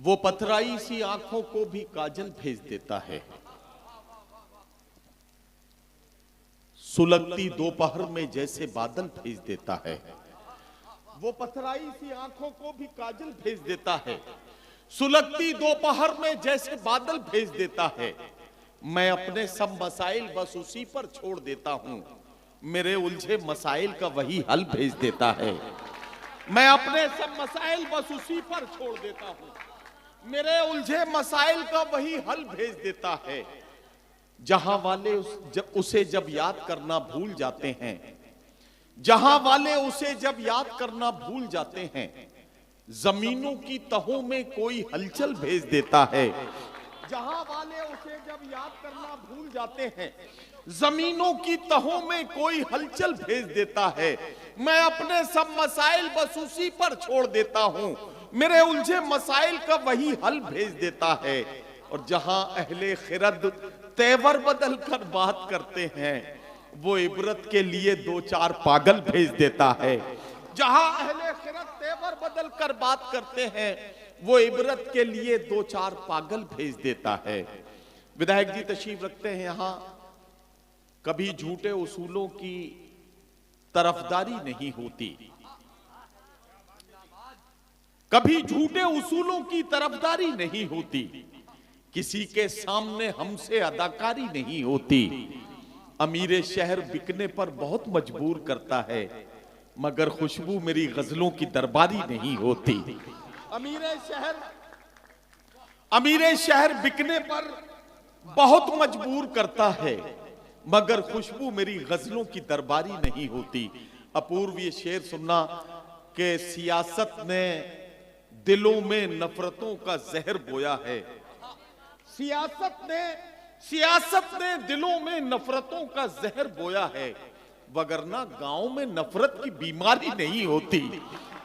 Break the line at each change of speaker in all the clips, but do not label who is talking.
वो पथराई सी आंखों को भी काजल भेज देता है। सुलगती दोपहर में जैसे बादल भेज देता है। वो पथराई सी आंखों को भी काजल भेज देता है। सुलगती दोपहर में जैसे बादल भेज देता है। मैं अपने सब मसाइल बस उसी पर छोड़ देता हूं। मेरे उलझे मसाइल का वही हल भेज देता है। मैं अपने सब मसाइल बस उसी पर छोड़ देता हूं। मेरे उलझे मसाइल का वही हल भेज देता है। जहां वाले उसे जब याद करना भूल जाते हैं, जहां वाले उसे जब याद करना भूल जाते हैं, जमीनों की तहों में कोई हलचल भेज देता है। जहां वाले उसे जब याद करना भूल जाते हैं, जमीनों की तहों में कोई हलचल भेज देता है। मैं अपने सब मसाइल बस उसी पर छोड़ देता हूं। मेरे उलझे मसाइल का वही हल भेज देता है। और जहां अहले खिरद तेवर बदल कर बात करते हैं, वो इबरत के लिए दो चार पागल भेज देता है। जहां अहले खिरद तेवर बदल कर बात करते हैं, वो इबरत के लिए दो चार पागल भेज देता है। विधायक जी तशरीफ रखते हैं यहां। कभी झूठे उसूलों की तरफदारी नहीं होती, कभी झूठे उसूलों की तरफदारी नहीं होती, किसी के सामने हमसे अदाकारी नहीं होती। अमीरे शहर बिकने पर बहुत मजबूर करता है, मगर खुशबू मेरी गजलों की दरबारी नहीं होती। अमीरे शहर बिकने पर बहुत मजबूर करता है, मगर खुशबू मेरी गजलों की दरबारी नहीं होती। अपूर्व ये शेर सुनना कि सियासत ने दिलों में नफरतों का जहर बोया है। सियासत ने दिलों में नफरतों का जहर बोया है, वगरना गांव में नफरत की बीमारी नहीं होती।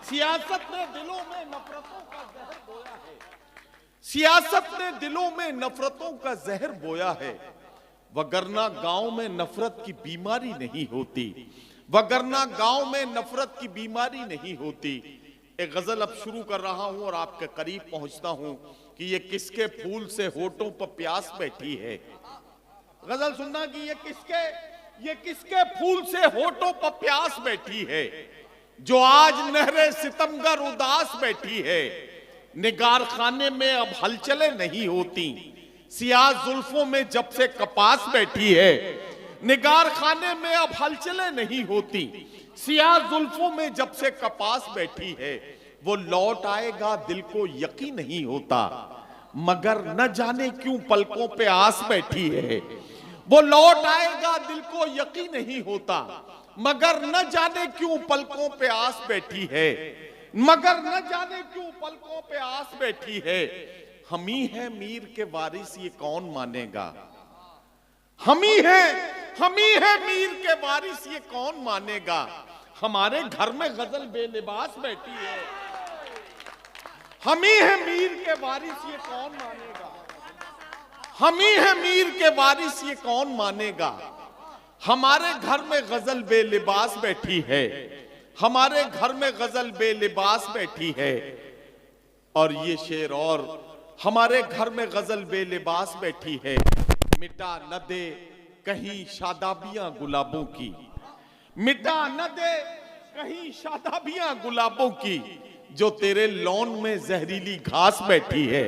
सियासत ने दिलों में नफरतों का जहर बोया है। सियासत ने दिलों में नफरतों का जहर बोया है, वगरना गांव में नफरत की बीमारी नहीं होती। वगरना गांव में नफरत की बीमारी नहीं होती। एक गजल अब शुरू कर रहा हूं और आपके करीब पहुंचता हूं कि ये किसके फूल से होठों पर प्यास बैठी है। गजल सुनना कि ये किसके फूल से होठों पर प्यास बैठी है, जो आज नहरे सितमगर उदास बैठी है। निगार खाने में अब हलचलें नहीं होती, सियाह जुल्फों में जब से कपास बैठी है। निगार खाने में अब हलचलें नहीं होती, सियाह जुल्फों में जब से कपास बैठी है। वो लौट आएगा दिल को यकीन नहीं होता, मगर न जाने क्यों पलकों पे आस बैठी है। वो लौट आएगा दिल को यकीन नहीं होता, मगर न जाने क्यों पलकों पे आस बैठी है। मगर न जाने क्यों पलकों पे आस बैठी है। हम ही है मीर के वारिस ये कौन मानेगा। हम ही है मीर के वारिस ये कौन मानेगा। हमारे घर में गजल बेलिबास बैठी है। हम ही है मीर के वारिस ये कौन मानेगा। हम ही है मीर के वारिस ये कौन मानेगा। हमारे घर में गजल बेलिबास बैठी है। हमारे घर में गजल बेलिबास बैठी है। और ये शेर और हमारे घर में गजल बेलिबास बैठी है। मिटा न दे कहीं शादाबियां गुलाबों की। मिटा न दे कहीं शादाबियां गुलाबों की, जो तेरे लॉन में जहरीली घास बैठी है।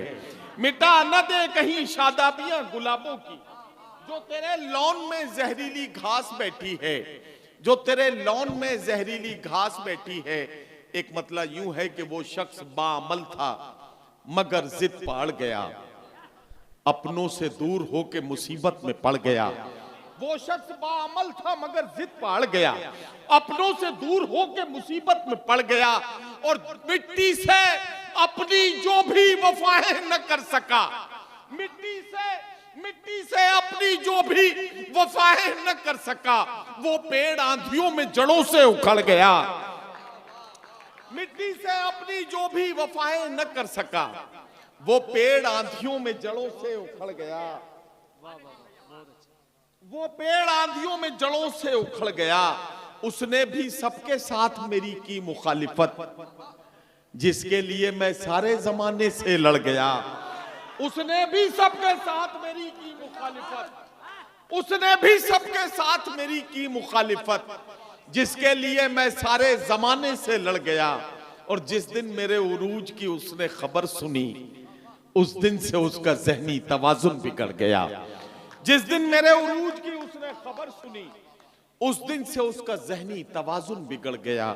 मिटा न दे कहीं शादाबियां गुलाबों की, जो तेरे लॉन में जहरीली घास बैठी है। जो तेरे लॉन में जहरीली घास बैठी है। एक मतलब यूं है कि वो शख्स बाअमल था, मगर जिद पाड़ गया, अपनों से दूर होके मुसीबत में पड़ गया। वो शख्स बाअमल था मगर जिद पाड़ गया, अपनों से दूर होके मुसीबत में पड़ गया। और मिट्टी से अपनी जो भी वफाएं न कर सका। मिट्टी से अपनी जो भी वफाएं न कर सका। वो पेड़ आंधियों में जड़ों से उखड़ गया। मिट्टी से अपनी जो भी वफाएं न कर सका। वो पेड़ आंधियों में जड़ों से उखड़ गया। वो पेड़ आंधियों में जड़ों से उखड़ गया। उसने भी सबके साथ मेरी की मुखालिफत। जिसके लिए मैं सारे जमाने से लड़ गया, उसने भी सबके साथ मेरी की मुखालिफत, उसने भी सबके साथ मेरी की मुखालिफत, जिसके लिए मैं सारे जमाने से लड़ गया। और जिस दिन मेरे उरूज की उसने खबर सुनी, उस दिन से उसका ज़हनी तवाजुन बिगड़ गया। जिस दिन मेरे उरूज की उसने खबर सुनी, उस दिन से उसका ज़हनी तवाजुन बिगड़ गया।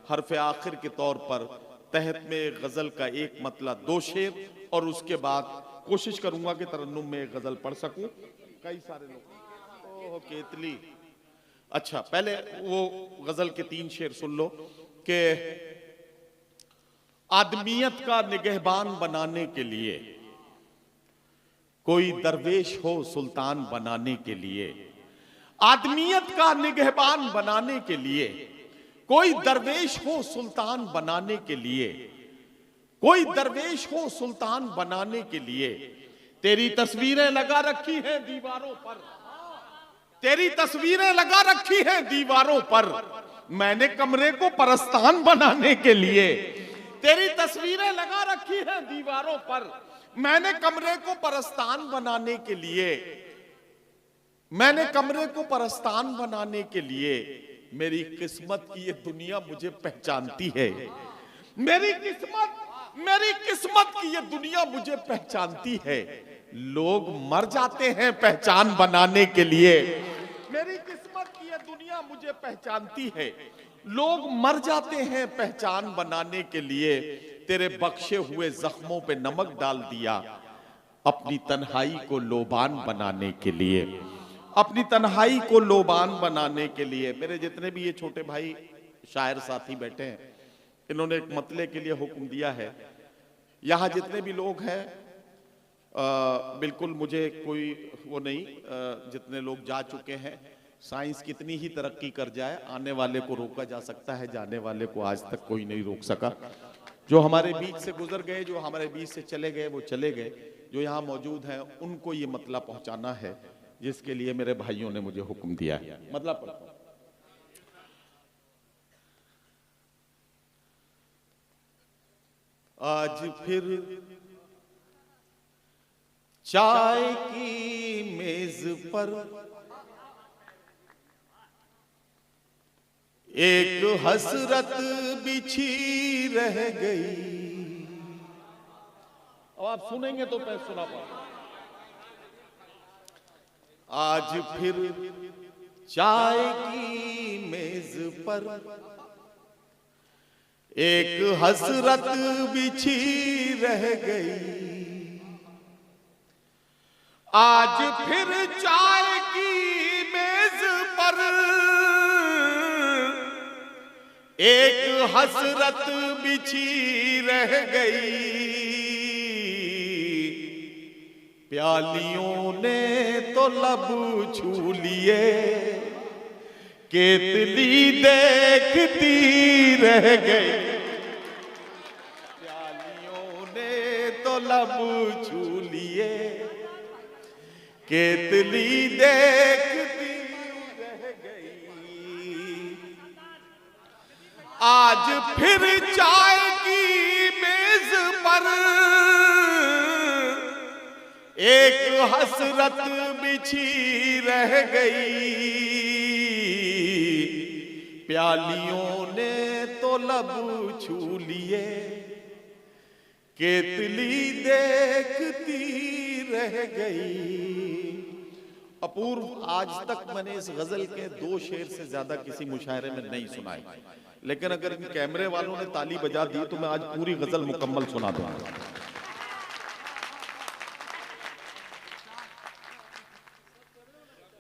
हरफ आखिर के तौर पर तहत में गजल का एक मतला 2 शेर, और उसके बाद कोशिश करूंगा कि तरन्नुम में एक गजल पढ़ सकूं। कई सारे लोग ओह केतली, अच्छा पहले वो गजल के 3 शेर सुन लो कि आदमियत का निगहबान बनाने के लिए कोई दरवेश हो सुल्तान बनाने के लिए, आदमियत का निगहबान बनाने के लिए कोई दरवेश हो सुल्तान बनाने के लिए, कोई दरवेश हो सुल्तान बनाने के लिए। तेरी तस्वीरें लगा रखी हैं दीवारों पर, तेरी तस्वीरें लगा रखी हैं दीवारों पर, मैंने कमरे को परस्तान बनाने के लिए। तेरी तस्वीरें लगा रखी हैं दीवारों पर, मैंने कमरे को परस्तान बनाने के लिए, मैंने कमरे को परस्तान बनाने के लिए। मेरी किस्मत की ये दुनिया मुझे पहचानती है, मेरी किस्मत की ये दुनिया मुझे पहचानती है। लोग मर जाते हैं पहचान बनाने के लिए। मेरी किस्मत की ये दुनिया मुझे पहचानती है, लोग मर जाते हैं पहचान बनाने के लिए। तेरे बख्शे हुए जख्मों पे नमक डाल दिया, अपनी तन्हाई को लोबान बनाने के लिए, अपनी तन्हाई को लोबान बनाने के लिए। मेरे जितने भी ये छोटे भाई शायर साथी बैठे हैं, इन्होंने एक मतले के लिए हुक्म दिया है। यहाँ जितने भी लोग हैं, बिल्कुल मुझे कोई वो नहीं, जितने लोग जा चुके हैं, साइंस कितनी ही तरक्की कर जाए, आने वाले को रोका जा सकता है, जाने वाले को आज तक कोई नहीं रोक सका। जो हमारे बीच से गुजर गए, जो हमारे बीच से चले गए, वो चले गए। जो यहाँ मौजूद हैं उनको ये मतला पहुंचाना है, जिसके लिए मेरे भाइयों ने मुझे हुक्म दिया है। मतलब पढ़ता हूं। आज फिर चाय की मेज पर एक हसरत बिछी रह गई। अब आप सुनेंगे तो मैं सुना पाऊंगा। आज फिर चाय की मेज पर एक हसरत बिछी रह गई। आज फिर चाय की मेज पर एक हसरत बिछी रह गई। प्यालियों ने तो लब छू लिए, केतली देखती रह गई। प्यालियों ने तो लब छू लिए, केतली देखती रह गई। आज फिर चाय की मेज पर एक हसरत बिछी रह गई। प्यालियों ने तो लब छू लिए, केतली देखती रह गई। अपूर्व, आज तक मैंने इस गजल के 2 शेर से ज्यादा किसी मुशायरे में नहीं सुनाए, लेकिन अगर इन कैमरे वालों ने ताली बजा दी तो मैं आज पूरी गजल मुकम्मल सुना दूंगा।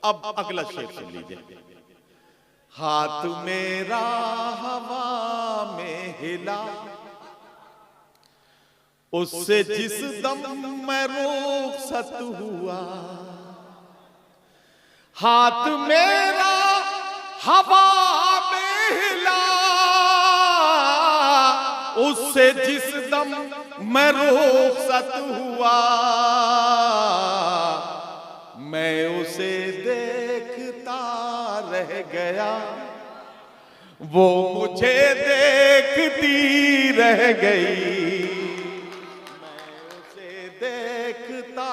अब अगला शेर सुन लीजिए। हाथ मेरा हवा में हिला, उससे जिस दम मैं रुखसत हुआ। हाथ मेरा हवा में हिला, उससे जिस दम मैं रुखसत हुआ। मैं उसे देखता रह गया, वो मुझे देखती रह गई, मैं उसे देखता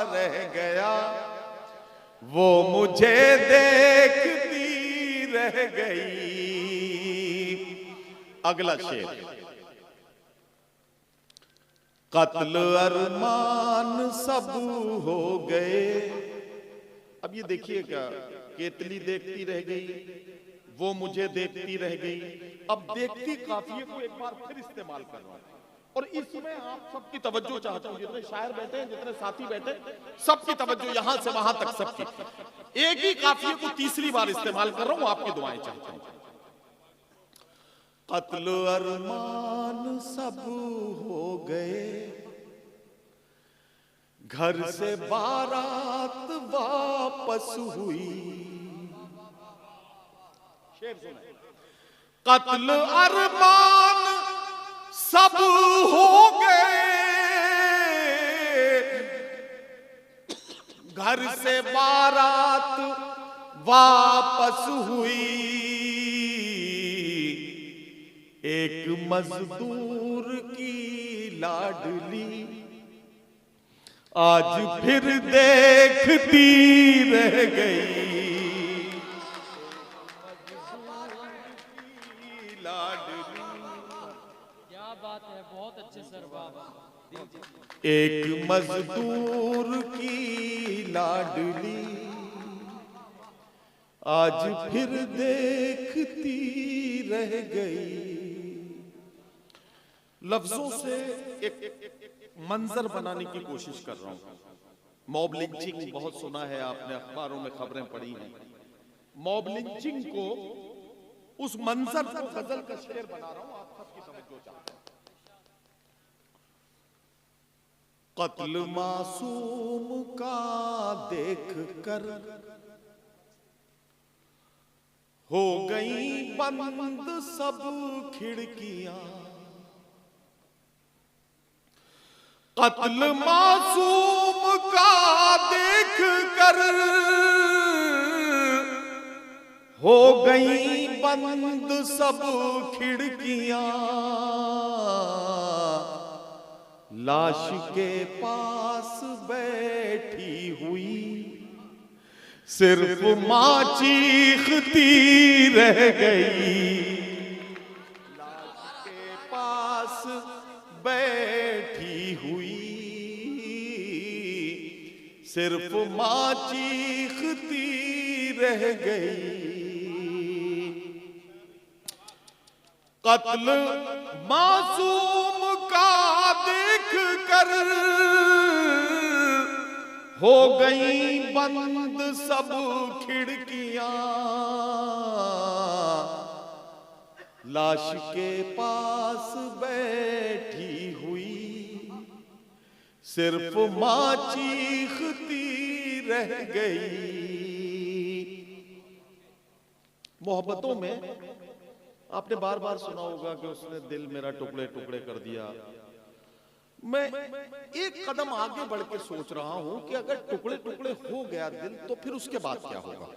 रह गया, वो मुझे देखती रह गई। अगला शेर, कत्ल अरमान सब हो गए। अब ये देखिए क्या, केतली देखती रह गई, वो मुझे देखती रह गई। अब देखती काफिये को एक बार फिर इस्तेमाल कर रहा हूं और इसमें आप सबकी तवज्जो चाहता हूं, जितने शायर बैठे हैं, जितने साथी बैठे, सबकी तवज्जो यहां से वहां तक सबकी। एक ही काफिये को तीसरी बार इस्तेमाल कर रहा हूं, आपकी दुआएं चाहता हूं। कत्ल अरमान सब हो गए, घर से बारात वापस हुई। शेर सुना, कत्ल अरमान सब हो गए, घर से बारात वापस हुई। एक मजदूर की लाडली आज फिर देखती रह गई, लाडली।
क्या बात है, बहुत अच्छे सर, वाह।
एक मजदूर की लाडली आज फिर देखती रह गई। लफ्जों से एक मंजर बनाने की कोशिश कर रहा हूं। मॉब लिंचिंग बहुत सुना है आपने, अखबारों में खबरें पढ़ी हैं। मॉब लिंचिंग को, उस मंजर को गजल का शेर बना रहा हूं, आप सबकी तवज्जो चाहता हूं। कत्ल मासूम का देख कर हो गई बंद सब खिड़कियां, कत्ल मासूम का देख कर हो गई बंद सब खिड़कियां, लाश के पास बैठी हुई सिर्फ मां चीखती रह गई, लाश के पास बैठी हुई सिर्फ मां चीखती रह गई। कत्ल मासूम का देख कर हो गई बंद सब खिड़कियां, लाश के पास बैठी हुई सिर्फ मां चीखती रह गई। मोहब्बतों में आपने बार बार सुना होगा कि उसने दिल मेरा टुकड़े टुकड़े कर दिया। मैं एक कदम आगे बढ़ के सोच रहा हूं कि अगर टुकड़े टुकड़े हो गया दिल, तो फिर उसके बाद क्या होगा।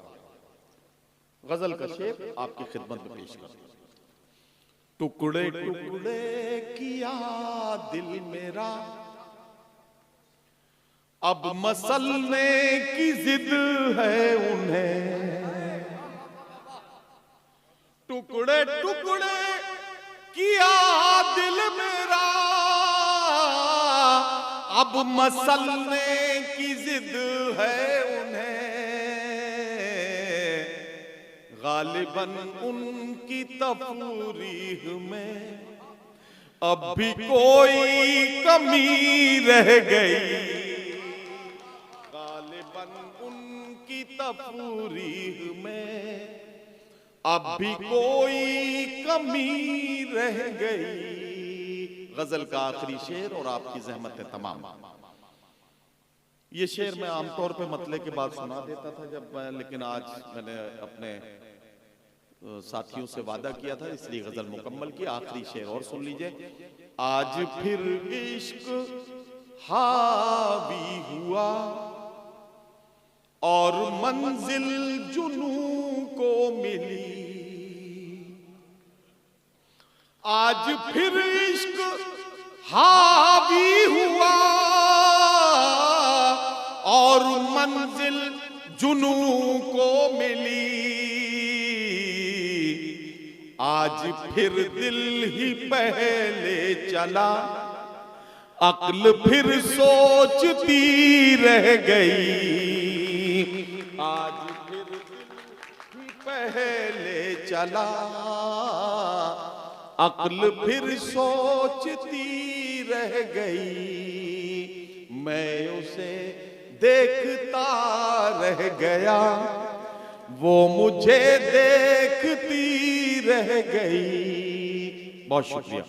गजल का शेर आपकी खिदमत में पेश कर, टुकड़े टुकड़े किया दिल मेरा अब मसलने की जिद है उन्हें, टुकड़े टुकड़े किया दिल मेरा अब मसलने की जिद है उन्हें, गालिबन उनकी तफरीह में अब भी कोई कमी रह गई, गालिबन उनकी तफरीह में अब भी कोई कमी रह गई। गजल का आखिरी शेर और आपकी जहमत है तमाम। ये शेर मैं आमतौर पे मतले के बाद सुना देता था जब मैं, लेकिन आज मैंने अपने साथियों से वादा किया था, इसलिए गजल मुकम्मल की। आखिरी शेर और सुन लीजिए। आज फिर इश्क हावी हुआ और मंजिल जुनू को मिली, आज फिर इश्क हावी हुआ और मंजिल जुनू को मिली। आज फिर दिल ही पहले चला, अक्ल फिर सोचती रह गई। आज फिर दिल ही पहले चला, अक्ल फिर सोचती रह गई। मैं उसे देखता रह गया, वो मुझे देखती रह गई। बहुत शुक्रिया।